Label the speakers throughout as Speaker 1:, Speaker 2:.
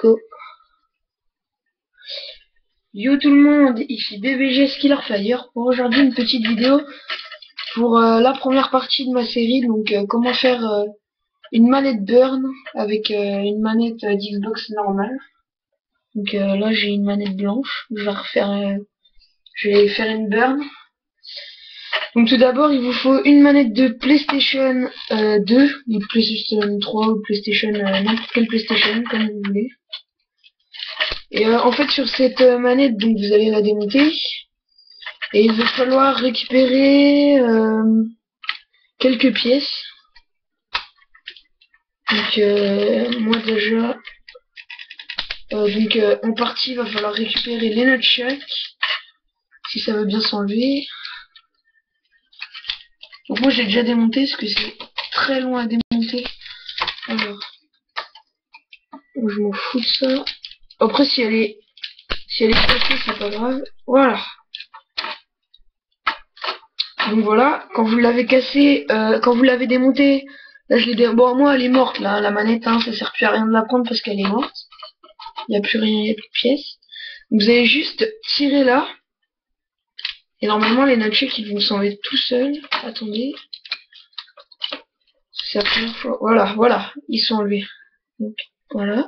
Speaker 1: Go. Yo tout le monde, ici BBG Skillerfire pour aujourd'hui une petite vidéo pour la première partie de ma série, donc comment faire une manette burn avec une manette d'Xbox normale. Donc là j'ai une manette blanche, je vais faire une burn. Donc tout d'abord il vous faut une manette de PlayStation 2, ou PlayStation 3 ou PlayStation, n'importe quelle PlayStation comme vous voulez. Et en fait sur cette manette donc vous allez la démonter et il va falloir récupérer quelques pièces. Donc moi déjà en partie il va falloir récupérer les nunchucks si ça veut bien s'enlever. Donc moi j'ai déjà démonté parce que c'est très loin à démonter. Alors je m'en fous de ça. Après si elle est cassée c'est pas grave. Voilà. Donc voilà, quand vous l'avez cassé, quand vous l'avez démonté, là je l'ai bon moi elle est morte là, la manette hein, ça sert plus à rien de la prendre parce qu'elle est morte. Il n'y a plus rien, il n'y a plus de pièces. Donc, vous allez juste tirer là. Et normalement les nunchucks ils vont s'enlever tout seuls. Attendez. C'est la première fois. Voilà, ils sont enlevés. Donc voilà.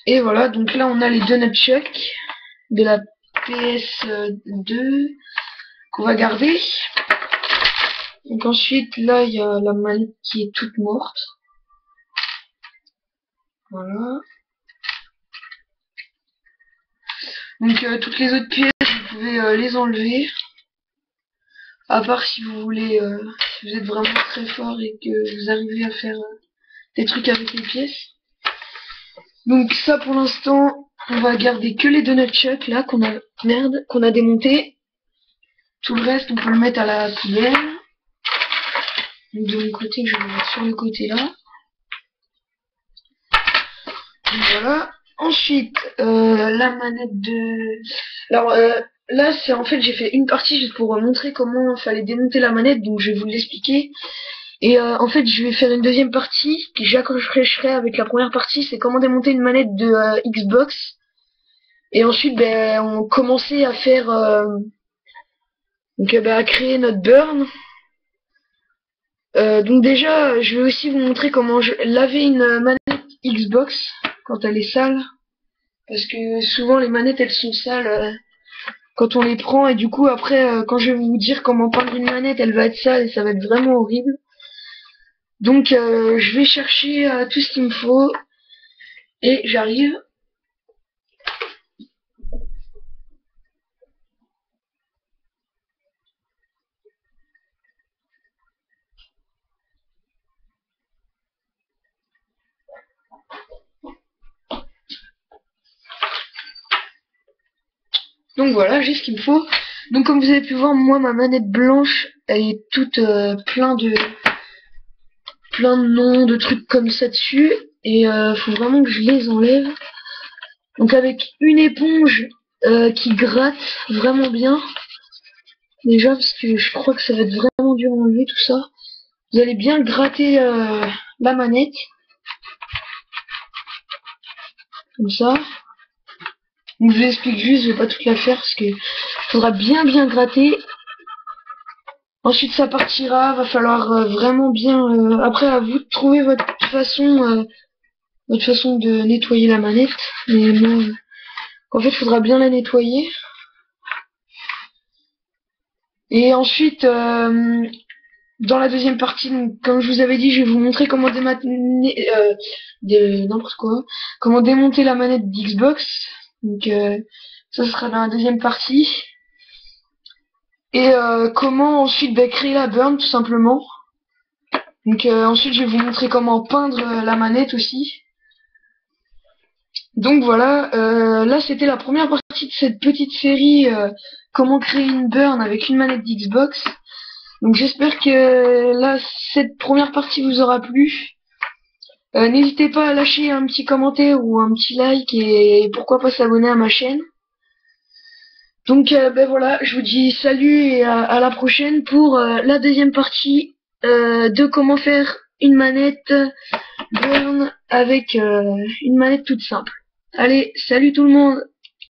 Speaker 1: Et voilà, donc là on a les deux nunchucks de la PS2 qu'on va garder. Donc ensuite là il y a la manette qui est toute morte. Voilà. Donc toutes les autres pièces vous pouvez les enlever. À part si vous voulez, si vous êtes vraiment très fort et que vous arrivez à faire des trucs avec les pièces. Donc ça pour l'instant, on va garder que les deux nunchucks là qu'on a démonté. Tout le reste on peut le mettre à la poubelle. Donc de mon côté je vais le mettre sur le côté là. Donc voilà. Ensuite la manette de... Alors là c'est en fait j'ai fait une partie juste pour montrer comment il fallait démonter la manette, donc je vais vous l'expliquer. Et en fait je vais faire une deuxième partie qui j'accrocherai avec la première partie, c'est comment démonter une manette de Xbox. Et ensuite ben on commençait à faire à créer notre burn. Donc déjà je vais aussi vous montrer comment laver une manette Xbox quand elle est sale. Parce que souvent les manettes elles sont sales quand on les prend, et du coup après quand je vais vous dire comment peindre une manette elle va être sale et ça va être vraiment horrible. Donc je vais chercher tout ce qu'il me faut et j'arrive. Donc voilà, j'ai ce qu'il me faut. Donc comme vous avez pu voir, moi ma manette blanche elle est toute plein de noms, de trucs comme ça dessus, et faut vraiment que je les enlève. Donc avec une éponge qui gratte vraiment bien, déjà parce que je crois que ça va être vraiment dur à enlever tout ça. Vous allez bien gratter la manette, comme ça. Donc je vous explique juste, je vais pas toute la faire parce que faudra bien gratter. Ensuite ça partira, va falloir vraiment bien. Après à vous de trouver votre façon de nettoyer la manette. Mais moi, en fait faudra bien la nettoyer. Et ensuite dans la deuxième partie, donc, comme je vous avais dit, je vais vous montrer comment comment démonter la manette d'Xbox. Donc ça sera dans la deuxième partie. Et comment ensuite créer la burn tout simplement. Donc ensuite je vais vous montrer comment peindre la manette aussi. Donc voilà, là c'était la première partie de cette petite série comment créer une burn avec une manette d'Xbox. Donc j'espère que là cette première partie vous aura plu. N'hésitez pas à lâcher un petit commentaire ou un petit like et pourquoi pas s'abonner à ma chaîne. Donc voilà, je vous dis salut et à la prochaine pour la deuxième partie de comment faire une manette Burn avec une manette toute simple. Allez, salut tout le monde!